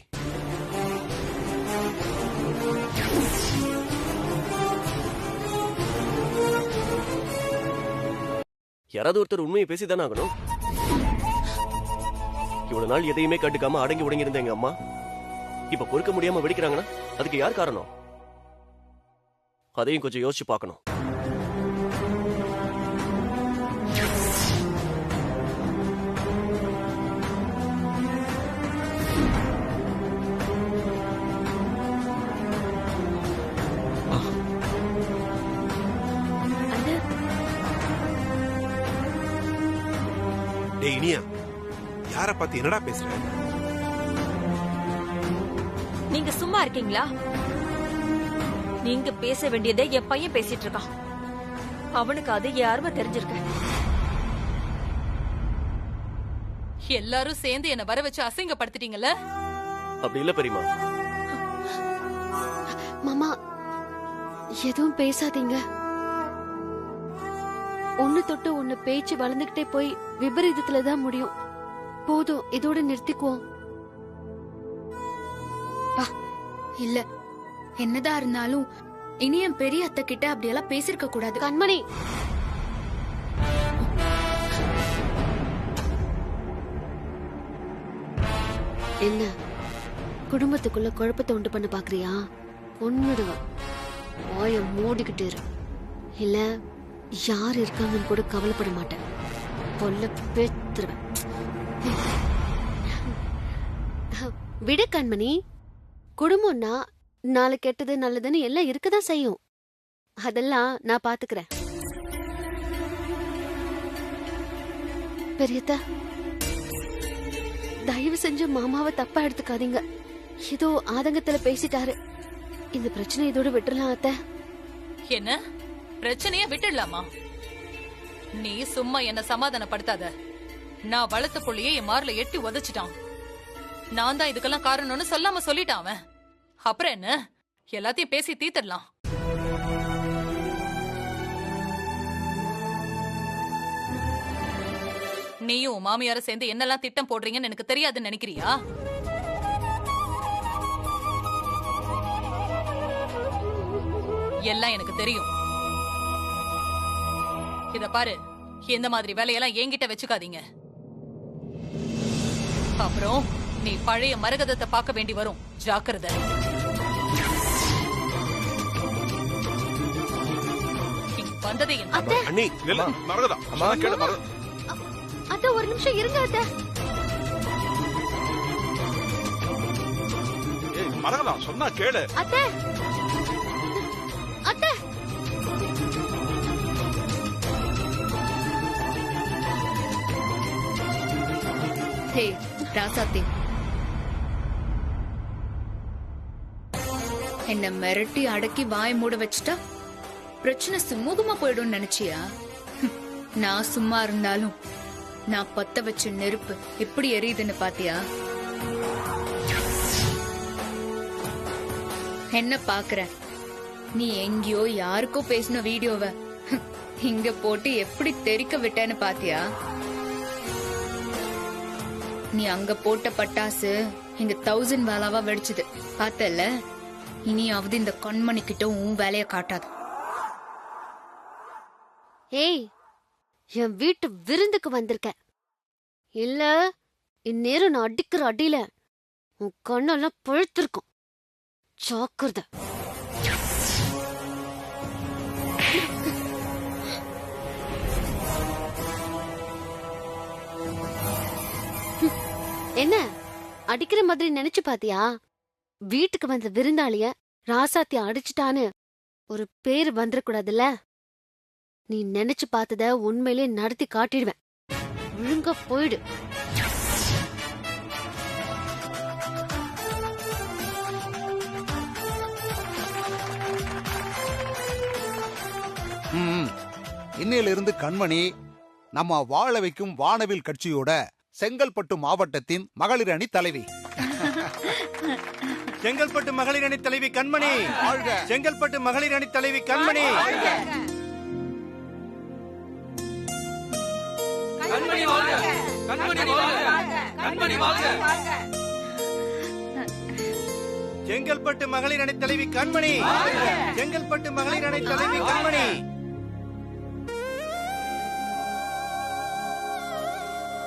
யாராவது ஒருத்தர் உண்மையை பேசிதானே ஆகணும். இவ்வளவு நாள் எதையுமே கண்டுக்காம அடங்கி உடங்கி இருந்த எங்க அம்மா இப்ப பொறுக்க முடியாம வெடிக்கிறாங்கன்னா அதுக்கு யார் காரணம்? அதையும் கொஞ்சம் யோசிச்சு பார்க்கணும். டேய் இனியா, யார பார்த்து என்னடா பேசுற? நீங்க சும்மா இருக்கீங்களா? நீங்க பேச வேண்டியதை என் பையன் பேசிட்டு இருக்கான். அவனுக்கு அது யாருமே தெரிஞ்சிருக்க. எல்லாரும் சேர்ந்து என்ன வர வச்சு அசிங்கப்படுத்திட்டீங்கல்ல. அப்படி இல்ல பெரியமா. மாமா எதுவும் பேசாதீங்க. ஒண்ணு தொட்டு ஒண்ணு பேச்சு வளர்ந்துகிட்டே போய் விபரீதத்துலதான் முடியும். போதும், இதோட நிறுத்திக்குவோம். இல்ல என்னதான் இருந்தாலும் இனி என் பெரிய அத்தை கிட்ட அப்படியெல்லாம் பேசிருக்க கூடாது. கண்மணி என்ன குடும்பத்துக்குள்ள குழப்பத்தை உண்டு பண்ண பாக்குறியா? கொன்னுடுவேன். வாய மூடிக்கிட்டு இரு. இல்ல யார் இருக்காங்கன்னு கூட கவலைப்பட மாட்டேன். பொல்ல பேத்துருவேன். விடு கண்மணி. குடும்பம்னா நாளை கெட்டது நல்லதுன்னு எல்லாம் இருக்கதான் செய்யும். அதெல்லாம் நான் பாத்துக்கிறேன். பெரியதா, தயவு செஞ்சு மாமாவை தப்பா எடுத்துக்காதீங்க. ஏதோ ஆதங்கத்துல பேசிட்டாரு. இந்த பிரச்சனை இதோட விட்டுறலாம் அத்தை. என்ன பிரச்சனைய விட்டுடலாமா? நீ சும்மா என்ன சமாதானப்படுத்தாத. நான் வளர்த்த புள்ளையே என் மார்ல எட்டி உதைச்சிட்டான். நான் தான் இதுக்கெல்லாம் காரணம்னு சொல்லாம சொல்லிட்டான் அவன். அப்புறம் என்ன, எல்லாத்தையும் பேசி தீர்த்திடலாம். நீயும் உன் மாமியாரும் சேர்ந்து என்னெல்லாம் திட்டம் போடுறீங்கன்னு எனக்கு தெரியாதுன்னு நினைக்கிறியா? எல்லாம் எனக்கு தெரியும். இத பாரு, இந்த மாதிரி வேலையெல்லாம் என்கிட்ட வச்சுக்காதீங்க. அப்புறம் நீ பழைய மரகதத்தை பார்க்க வேண்டி வரும். ஜாக்கிரதை. வந்ததே என்ன? அண்ணி இல்ல மரகதா, அம்மா கேளு மரகதா. அத்தை ஒரு நிமிஷம் இருங்க அத்தை. ஏய் மரகதா, சொன்னா கேளு. அத்தை அத்தை ஹே ராசாத்தி, என்ன மிரட்டி அடக்கி வாய் மூட வச்சுட்டா பிரச்சனை சுமூகமா போயிடும் நினைச்சியா? நான் சும்மா இருந்தாலும் நான் பத்த வச்ச நெருப்பு எப்படி எரியுதுன்னு பாத்தியா? என்ன பாக்குற? நீ எங்கேயோ யாருக்கோ பேசின வீடியோவை இங்க போட்டு எப்படி தெறிக்க விட்டேன்னு பாத்தியா? நீ அங்க போட்ட பட்டாசு இங்க 1000 வேலாவா வெடிச்சது பார்த்தல. இனியாவது இந்த கண்மணி கிட்ட உன் வேலைய காட்டாது. ஏய், என் வீட்டு விருந்துக்கு வந்திருக்க இல்ல? இந்நேரம் நான் அடிக்கிற அடியில உன் கண்ணெல்லாம் பழுத்திருக்கும். ஜாக்கிரதை. என்ன அடிக்கிற மாதிரி நினைச்சு பாத்தியா? வீட்டுக்கு வந்த விருந்தாளிய ராசாத்தி அடிச்சுட்டான்னு ஒரு பேர் வந்துடக்கூடாதுல்ல. நீ நினைச்சு பார்த்தத உண்மையிலே நடத்தி காட்டிடுவேன். ஒழுங்கா போயிடு. இன்னையிலிருந்து கண்மணி நம்ம வாழ வைக்கும் வானவில் கட்சியோட செங்கல்பட்டு மாவட்டத்தின் மகளிர் அணி தலைவி. செங்கல்பட்டு மகளிர் அணி தலைவி கண்மணி. செங்கல்பட்டு மகளிர் அணி தலைவி கண்மணி. செங்கல்பட்டு மகளிர் அணி தலைவி கண்மணி. செங்கல்பட்டு மகளிர் அணி தலைவி கண்மணி.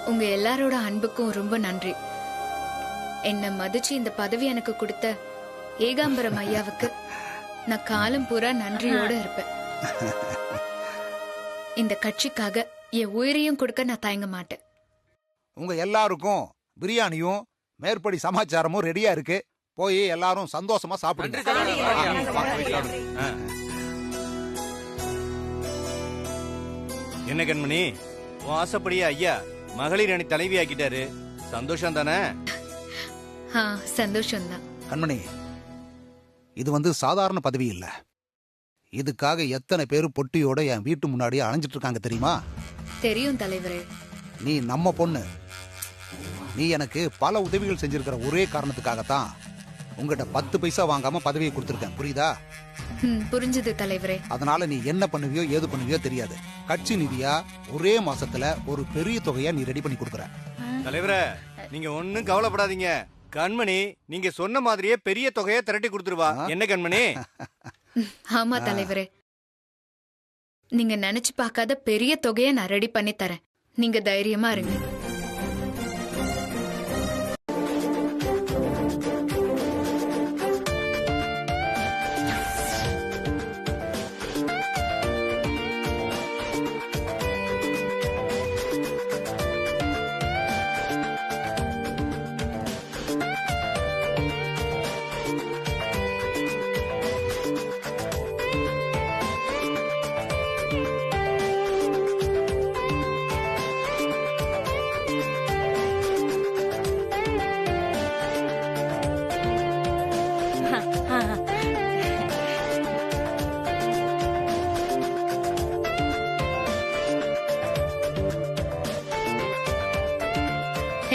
உங்க எல்லாரோட அன்புக்கும் ரொம்ப நன்றி. என்ன மதிச்சு இந்த பதவி எனக்கு கொடுத்த ஏகாம்பரம் ஐயாவுக்கு நான் காலம் பூரா நன்றியோட இருப்பேன். இந்த கட்சிக்காக என் உயிரையும் கொடுக்க நான் தயங்க மாட்டேன். உங்க எல்லாருக்கும் பிரியாணியும் மேற்படி சமாச்சாரமும் ரெடியா இருக்கு. போய் எல்லாரும் சந்தோஷமா சாப்பிடுங்க. என்ன கண்மணி, உன் ஆசைப்படியே ஐயா மகளிர் அணி தலைவி ஆக்கிட்டாரு. சந்தோஷம் தானே? சந்தோஷம்தான். கண்மணி, இது சாதாரண பதவி இல்ல. இதுக்காக எத்தனை பேர் பொட்டியோட என் வீட்டு முன்னாடியே அலைஞ்சிட்டு இருக்காங்க தெரியுமா? தெரியும் தலைவரே. நீ நம்ம பொண்ணு. நீ எனக்கு பல உதவிகள் செஞ்சிருக்கிற ஒரே காரணத்துக்காகத்தான் உங்ககிட்ட 10 பைசா வாங்காம பதவியை கொடுத்திருக்கேன். புரியுதா? புரிஞ்சது தலைவரே. அதனால நீ என்ன பண்ணுவியோ ஏது பண்ணுவியோ தெரியாது. கட்சி நிதியா ஒரே மாசத்துல ஒரு பெரிய தொகையா நீ ரெடி பண்ணி கொடுக்குற. தலைவரே, நீங்க ஒன்னும் கவலைப்படாதீங்க. கண்மணி நீங்க சொன்ன மாதிரியே பெரிய தொகையை திரட்டி கொடுத்துருவா. என்ன கண்மணி? ஆமா தலைவரே, நீங்க நினைச்சு பார்க்காத பெரிய தொகையை நான் ரெடி பண்ணி தரேன். நீங்க தைரியமா இருங்க.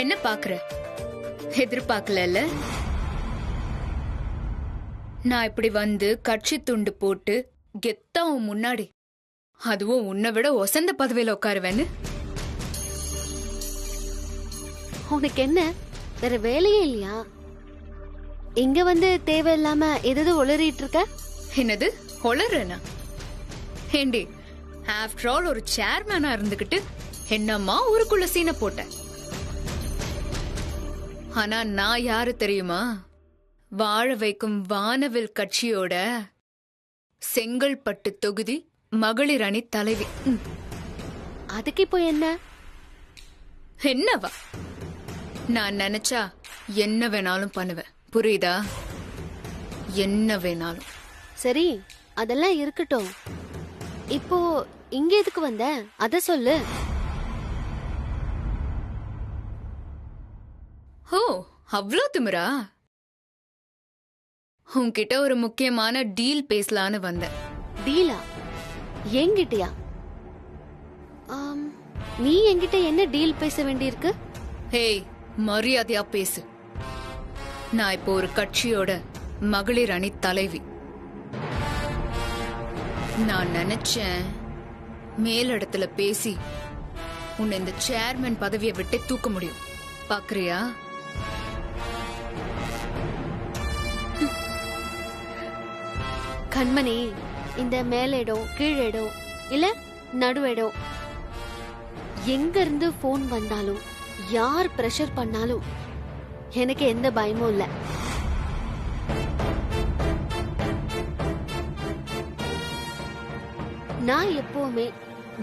என்ன பாக்குற? எதிர்பார்க்கல. நான் இப்படி வந்து கட்சி துண்டு போட்டு கெத்தா உன் முன்னாடி, அதுவும் உன்னை விட ஒசந்த பதவியில உட்காருவேன்னு. உனக்கு என்ன வேற வேலையே இல்லையா? இங்க வந்து தேவையில்லாம எதாவது உளறிட்டு இருக்க? என்னது ஒளறனா? ஏண்டி, ஆஃப்டர் ஆல் ஒரு சேர்மேனா இருந்துகிட்டு என்னம்மா ஊருக்குள்ள சீனை போட்ட? ஆனா நான் யாரு தெரியுமா? வாழ வைக்கும் வானவில் கட்சியோட செங்கல்பட்டு தொகுதி மகளிர் அணி தலைவி. அதுக்கு இப்போ என்ன? என்னவா? நான் நினைச்சா என்ன வேணாலும் பண்ணுவேன், புரியுதா? என்ன வேணாலும். சரி, அதெல்லாம் இருக்கட்டும். இப்போ இங்க எதுக்கு வந்த அத சொல்லு. ஓ, அவ்வளோ திமிரா? உன்கிட்ட ஒரு முக்கியமான டீல் பேசலான்னு வந்தேன். டீலா? என்கிட்டயா? நீ என்கிட்ட என்ன டீல் பேச வேண்டியிருக்கு? ஹேய், மரியாதையா பேசு. நான் இப்போ ஒரு கட்சியோட மகளிர் அணி தலைவி. நான் நினைச்சேன் மேலிடத்துல பேசி உன்னை இந்த சேர்மன் பதவியை விட்டு தூக்க முடியும். பாக்குறியா? கண்மணி, இந்த மேலிடம் கீழிடம் இல்ல நடுவிடம் எங்க இருந்து போன் வந்தாலும் யார் பிரஷர் பண்ணாலும் எனக்கு எந்த பயமும் இல்ல. நான் எப்பவுமே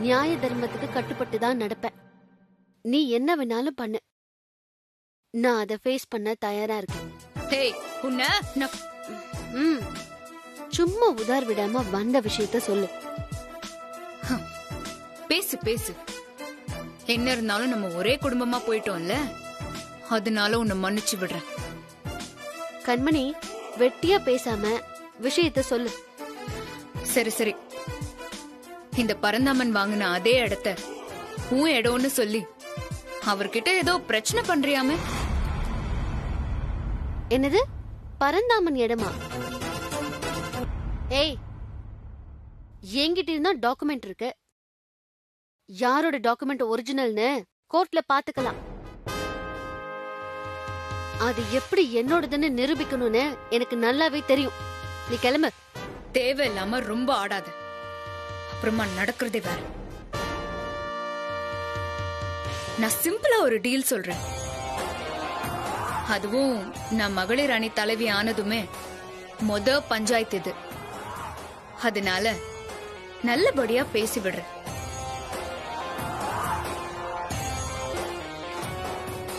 நியாய தர்மத்துக்கு கட்டுப்பட்டு தான் நடப்பேன். நீ என்ன வேணாலும் பண்ணு, நான் அதை ஃபேஸ் பண்ண தயாரா இருக்கேன். ஹேய், சும்மா உதார் விடாம வந்த விஷயத்த சொல்லு. பேசு பேசு. என்ன இருந்தாலும் நம்ம ஒரே குடும்பமா போயிட்டோம்ல, அதனால உன்னை மன்னிச்சு விடுறேன். கண்மணி, வெட்டியா பேசாம விஷயத்த சொல்லு. சரி சரி, இந்த பரந்தாமன் வாங்கின அதே இடத்த உன் இடம்னு சொல்லி அவர்கிட்ட ஏதோ பிரச்சனை பண்றியாமே. என்னது பரந்தாமன் இடமா? ஏய், என்கிட்ட இருந்தா டாக்குமெண்ட் இருக்கு. யாரோட டாக்குமெண்ட் ஒரிஜினல்னு கோர்ட்ல பாத்துக்கலாம். அது எப்படி என்னோடதுன்னு நிரூபிக்கணும்னு எனக்கு நல்லாவே தெரியும். நீ கிளம்பு. தேவையில்லாம ரொம்ப ஆடாத, அப்புறமா நடக்கிறதே வேற. நான் சிம்பிளா ஒரு டீல் சொல்றேன். அதுவும் நான் மகளிர் அணி தலைவி ஆனதுமே பஞ்சாயத்து இது. அதனால நல்லபடியா பேசி விடுறேன்.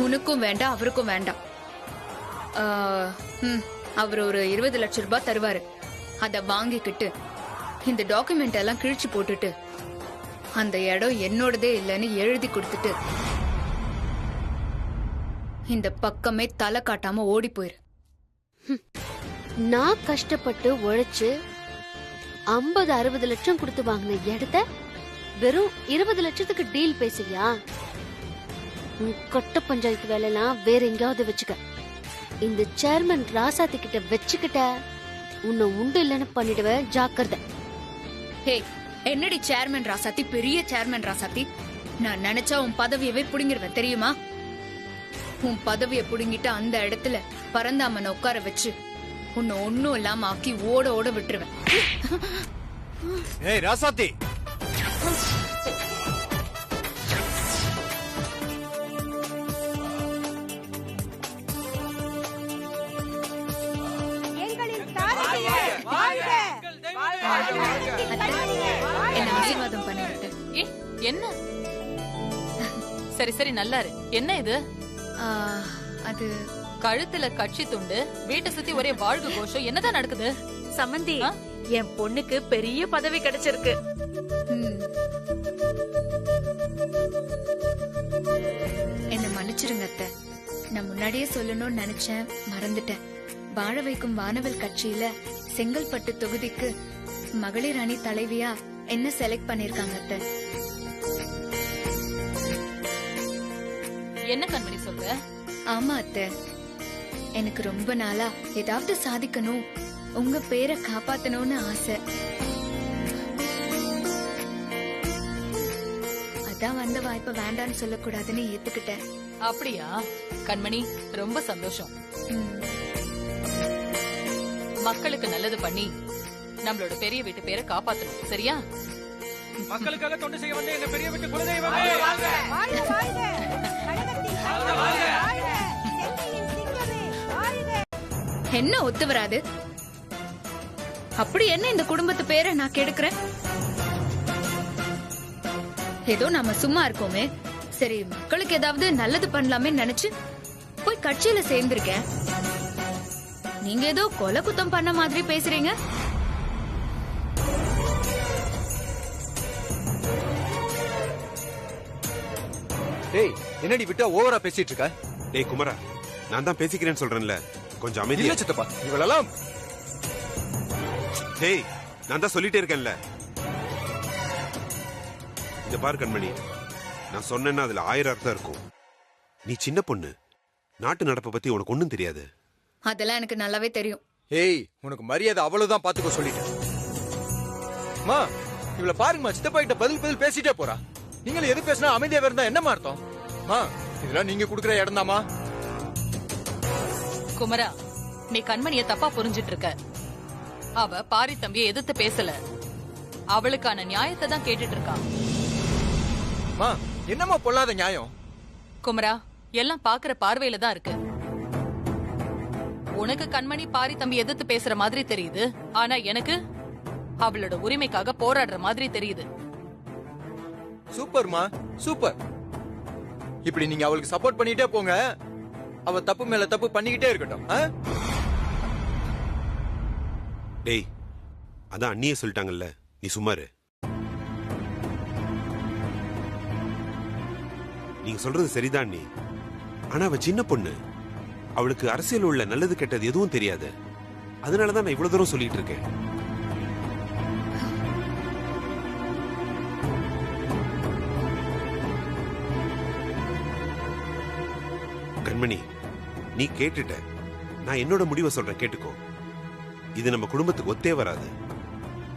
உனக்கும் வேண்டாம், அவருக்கும் வேண்டாம். அவர் ஒரு 20 லட்சம் ரூபாய் தருவாரு. அத வாங்கிக்கிட்டு இந்த டாக்குமெண்ட் எல்லாம் கிழிச்சு போட்டுட்டு அந்த இடம் என்னோடதே இல்லைன்னு எழுதி கொடுத்துட்டு இந்த பக்கமே தலை காட்டாம ஓடி போயிரு. நான் கஷ்டப்பட்டு உழைச்சு 50-60 லட்சம் கொடுத்து வாங்கின இடத்த வெறும் 20 லட்சத்துக்கு டீல் பேசுவியா? கொட்ட பஞ்சாயத்து வேலையெல்லாம் வேற எங்கேயாவது வச்சுக்க. இந்த சேர்மன் ராசாத்தி கிட்ட வச்சுக்கிட்ட உன்னை உண்டு இல்லைன்னு பண்ணிடுவேன், ஜாக்கிரதை. ஹே, என்னடி சேர்மன் ராசாத்தி, பெரிய சேர்மன் ராசாத்தி. நான் நினைச்சா உன் பதவியவே புடுங்கிருவேன் தெரியுமா? உன் பதவியை புடுங்கிட்டு அந்த இடத்துல பரந்தாமனை உட்கார வச்சு உன்னை ஒன்னும் இல்லாம ஆக்கி ஓட ஓட விட்டுருவேன். ஏய் ராசாத்தி, என்ன ஆசீர்வாதம் பண்ணிட்டு. என்ன? சரி சரி, நல்லா இரு. என்ன இது? அது கழுத்துல கட்சி துண்டு, வீட்டை சுத்தி ஒரே வாழ்வு கோஷம். என்னதான் நடக்குது? சமந்தி, என் பொண்ணுக்கு பெரிய பதவி கிடைச்சிருக்கு. என்ன மன்னிச்சிருங்க அத்தை. நான் முன்னாடியே சொல்லணும்னு நினைச்சேன், மறந்துட்டேன். வாழ வைக்கும் வானவில் கட்சியில செங்கல்பட்டு தொகுதிக்கு மகளிர் அணி தலைவியா என்ன செலக்ட் பண்ணிருக்காங்க அத்தை. என்ன கண்மணி சொல்ற? ஆமா அத்தை, எனக்கு ரொம்ப நாளா ஏதாவது சாதிக்கணும், உங்க பேரை காப்பாத்தணும்னு ஆசை. அதான் வந்த வாய்ப்பை வேண்டான்னு சொல்லக்கூடாதுன்னு ஏத்துக்கிட்டேன். அப்படியா கண்மணி, ரொம்ப சந்தோஷம். மக்களுக்கு நல்லது பண்ணி நம்மளோட பெரிய வீட்டு பேரை காப்பாத்தணும், சரியா? மக்களுக்காக தொண்டு செய்ய வந்து எங்க பெரிய வீட்டு குலதெய்வம். என்ன ஒத்து வராது? அப்படி என்ன இந்த குடும்பத்து பேரை நான் கெடுக்கிறேன்? ஏதோ நாம சும்மா இருக்கோமே, சரி மக்களுக்கு ஏதாவது நல்லது பண்ணலாமே நினைச்சு போய் கட்சியில சேர்ந்திருக்கேன். நீங்க ஏதோ கொலை குத்தம் பண்ண மாதிரி பேசுறீங்க. டேய், என்னடி விட்டா ஓவரா பேசிட்டு இருக்க? டேய் குமரா, நான் தான் பேசிக்கிறேன்னு சொல்றேன்ல, கொஞ்சம் அமைதியா. இல்ல சித்தப்பா, இவளெல்லாம். டேய், நான் தான் சொல்லிட்டே இருக்கேன்ல. இந்த பார் கண்மணி, நான் சொன்னேன்னா அதுல 1000 அர்த்தம் இருக்கும். நீ சின்ன பொண்ணு, நாட்டு நடப்பை பத்தி உனக்கு ஒண்ணும் தெரியாது. அதெல்லாம் எனக்கு நல்லாவே தெரியும். ஏய், உனக்கு மரியாதை அவ்வளவுதான், பாத்துக்கோ சொல்லிட்டேன். மா, இவள பாருங்கம்மா, சித்தப்பா கிட்ட பதில் பேசிட்டே போறா. நீங்களும் எது பேசினா அமைதியா இருந்தா என்னமா அர்த்தம்? மா, இதெல்லாம் நீங்க குடுக்கற இடம் தாமா. குமரா, நீ கண்மணிய தப்பா புரிஞ்சிட்டு இருக்க. அவ பாரி தம்பியை எதிர்த்து பேசல, அவளுக்கான நியாயத்தை தான் கேட்டுட்டு இருக்கா. மா, என்னமா பொல்லாத நியாயம்? குமரா, எல்லாம் பாக்குற பார்வையில தான் இருக்கு. உனக்கு கண்மணி பாரி தம்பி எதிர்த்து பேசுற மாதிரி தெரியுது, ஆனா எனக்கு அவளோட உரிமைக்காக போராடுற மாதிரி தெரியுது. சூப்பர்மா, சூப்பர். இப்படி நீங்க அவளுக்கு சப்போர்ட் பண்ணிட்டே போங்க, அவ தப்பு மேல தப்பு பண்ணிக்கிட்டே இருக்கட்டும். டேய், அதான் அண்ணியே சொல்லிட்டாங்கல்ல, நீ சும்மாரு. நீங்க சொல்றது சரிதான் நீ, ஆனா அவ சின்ன பொண்ணு, அவளுக்கு அரசியல் உள்ள நல்லது கெட்டது எதுவும் தெரியாது. அதனாலதான் நான் இவ்வளவு தூரம் சொல்லிட்டு இருக்கேன். கண்மணி, நீ கேட்டுட்ட, நான் என்னோட முடிவை சொல்றேன், கேட்டுக்கோ. இது நம்ம குடும்பத்துக்கு ஒத்தே வராது.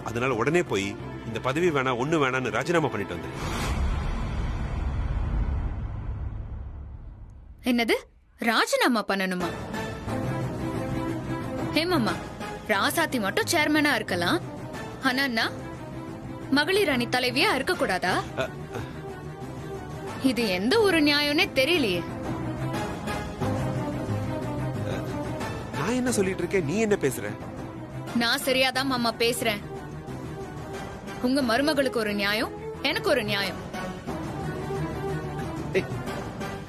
அதனால உடனே போய் இந்த பதவி வேணா, ஒண்ணு வேணான்னு ராஜினாமா பண்ணிட்டு வந்து. என்னது, ராஜினாமா பண்ணணுமா? ஹேமம்மா, ராசாத்தி மட்டும் சேர்மனா இருக்கலாம், ஆனா நான் மகளிர் அணி தலைவியா இருக்க கூடாதா? இது எந்த ஒரு நியாயம்னே தெரியலையே. நான் என்ன சொல்லிட்டு இருக்கேன், நீ என்ன பேசுற? நான் சரியாதான் மாமா பேசுறேன். உங்க மருமகளுக்கு ஒரு நியாயம், எனக்கு ஒரு நியாயம்.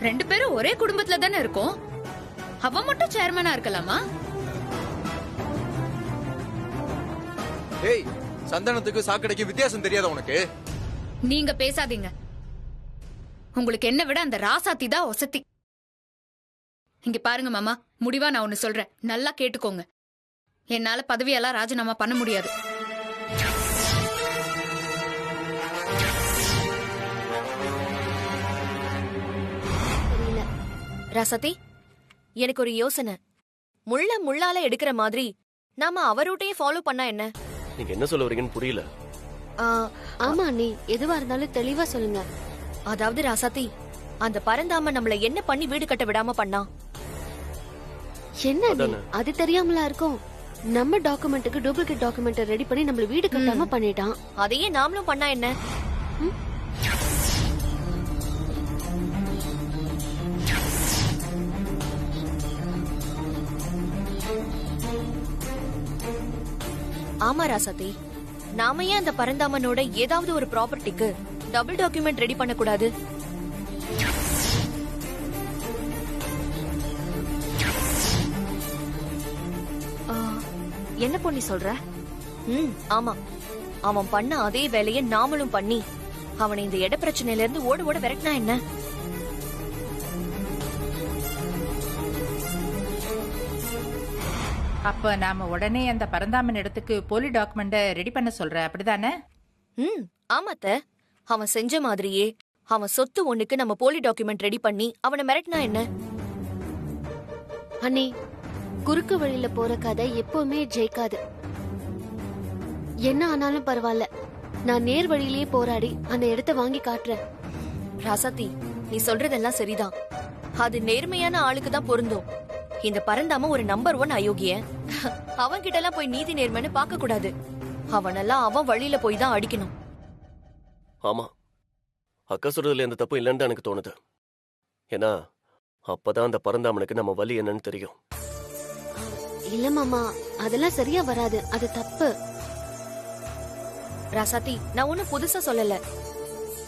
ரெண்டு பேரும் ஒரே குடும்பத்துல தானே இருக்கோம், அவ மட்டும் சேர்மனா இருக்கலாமா? ஏய், சந்தனத்துக்கு சாக்கடைக்கு வித்தியாசம் தெரியாத உனக்கு? நீங்க பேசாதீங்க. உங்களுக்கு என்ன விட அந்த ராசாத்தி தான் ஒசத்தி. இங்க பாருங்க மாமா, முடிவா நான் ஒண்ணு சொல்றேன், நல்லா கேட்டுக்கோங்க. என்னால பதவியெல்லாம் ராஜினாமா பண்ண முடியாது. ராசாத்தி, எனக்கு ஒரு யோசனை. முள்ளால எடுக்கிற மாதிரி நாம அவரோட்டையே ஃபாலோ பண்ணா என்ன? நீங்க என்ன சொல்ல வரீங்கன்னு புரியல. ஆமா நீ எதுவா இருந்தாலும் தெளிவா சொல்லுங்க. அதாவது ராசாத்தி, அந்த பரந்தாம நம்மள என்ன பண்ணி வீடு கட்ட விடாம பண்ணா? என்ன நீ, அது தெரியாமலா இருக்கும்? நம்ம டாக்குமெண்ட்டுக்கு டூப்ளிகேட் டாக்குமெண்ட் ரெடி பண்ணி நம்மள வீடு கட்டாம பண்ணிட்டான். அதையே நாமளும் பண்ணா என்ன? ஆமா ராசாத்தி, நாம ஏன் அந்த பரந்தாமனோட ஏதாவது ஒரு ப்ராப்பர்ட்டிக்கு டபுள் டாக்குமெண்ட் ரெடி பண்ண கூடாது? என்ன பொண்ணி சொல்ற? ஆமா, அவன் பண்ண அதே வேலையை நாமளும் பண்ணி அவனை இந்த இட பிரச்சனையில இருந்து ஓட ஓட விரட்டினா என்ன? அப்ப நாம உடனே அந்த பரந்தாமன் இடத்துக்கு போலி டாக்குமெண்ட ரெடி பண்ண சொல்ற, அப்படிதானே? ஆமாத்த, அவன் செஞ்ச மாதிரியே அவன் சொத்து ஒண்ணுக்கு நம்ம போலி டாக்குமெண்ட் ரெடி பண்ணி அவனை மிரட்டினா என்ன? அண்ணி, குறுக்கு வழியில போற கதை எப்பவுமே ஜெயிக்காது. என்ன ஆனாலும் பரவாயில்ல, நான் நேர் வழியிலேயே போராடி அந்த இடத்த வாங்கி காட்டுறேன். ராசாத்தி, நீ சொல்றதெல்லாம் சரிதான். அது நேர்மையான ஆளுக்கு தான் பொருந்தும். இந்த பரந்தாம ஒரு நம்பர் 1 அயோக்கிய. அவன் கிட்ட எல்லாம் போய் நீதி நேர்மைன்னு பார்க்க கூடாது. அவனெல்லாம் அவன் வழியில போய் தான் அடிக்கணும். ஆமா, அக்கா சொல்றதுல எந்த தப்பு இல்லைன்னு தான் எனக்கு தோணுது. ஏன்னா அப்பதான் அந்த பரந்தாமனுக்கு நம்ம வலி என்னன்னு தெரியும். இல்ல மாமா, அதெல்லாம் சரியா வராது, அது தப்பு. ராசாத்தி, நான் ஒன்னும் புதுசா சொல்லல.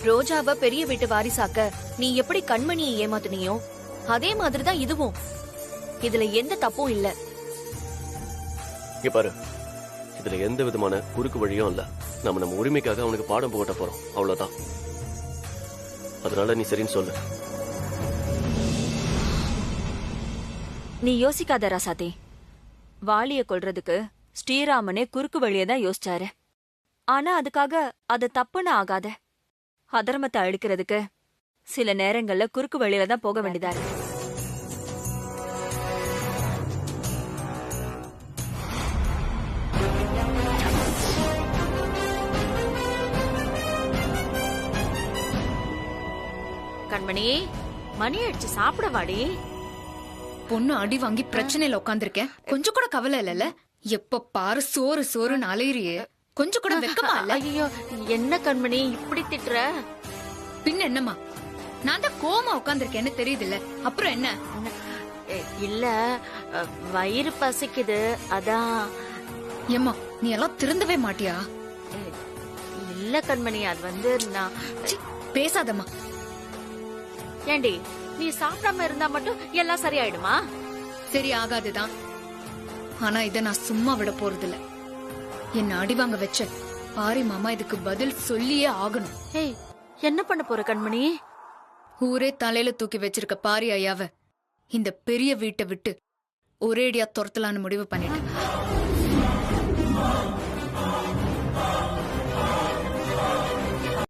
ரோஜாவை பெரிய வீட்டு வாரிசாக்க நீ எப்படி கண்மணியை ஏமாத்துனியோ அதே மாதிரிதான் இதுவும். இதுல எந்த தப்பும் இல்ல. இங்க பாரு, இதுல எந்த விதமான குறுக்கு வழியும் இல்ல. நம்ம உரிமைக்காக அவனுக்கு பாடம் போட்ட போறோம், அவ்வளவுதான். அதனால நீ சரின்னு சொல்லு. நீ யோசிக்காத ராசாத்தி. வாலிய கொல்றதுக்கு ஸ்ரீராமனே குறுக்கு வழியை தான் யோசிச்சாரு. ஆனா அதுக்காக அது தப்புன்னு ஆகாத. அதர்மத்தை அழிக்கிறதுக்கு சில நேரங்கள்ல குறுக்கு வழியில தான் போக வேண்டியதா இருக்கு. கண்மணி, மணி அடிச்சு சாப்பிட வாடி. பொண்ணு அடி வாங்கி பிரச்சனையில உட்காந்துருக்கேன், கொஞ்சம் கூட கவலை இல்லல? எப்ப பாரு சோறு சோறுன்னு அலையிறியே, கொஞ்சம் கூட வெக்கமா இல்ல? ஐயோ, என்ன கண்மணி இப்படி திட்டுற? பின்ன என்னம்மா, நான் தான் கோமா உட்காந்துருக்கேன்னு தெரியுது இல்ல, அப்புறம் என்ன? இல்ல, வயிறு பசிக்குது, அதான். ஏம்மா, நீ எல்லாம் திருந்தவே மாட்டியா? இல்ல கண்மணி, அது வந்து நான். பேசாதம்மா. ஏண்டி, நீ சாப்பிடாம இருந்தா மட்டும் எல்லாம் சரியாயிடுமா? சரி ஆகாதுதான். ஆனா இத நான் சும்மா விட போறதில்ல. என்ன அடி வாங்க வச்ச பாரி மாமா இதுக்கு பதில் சொல்லியே ஆகணும். ஏய், என்ன பண்ண போற கண்மணி? ஊரே தலையில தூக்கி வச்சிருக்க பாரி ஐயாவ இந்த பெரிய வீட்டை விட்டு ஒரேடியா துரத்தலான்னு முடிவு பண்ணிட்டேன்.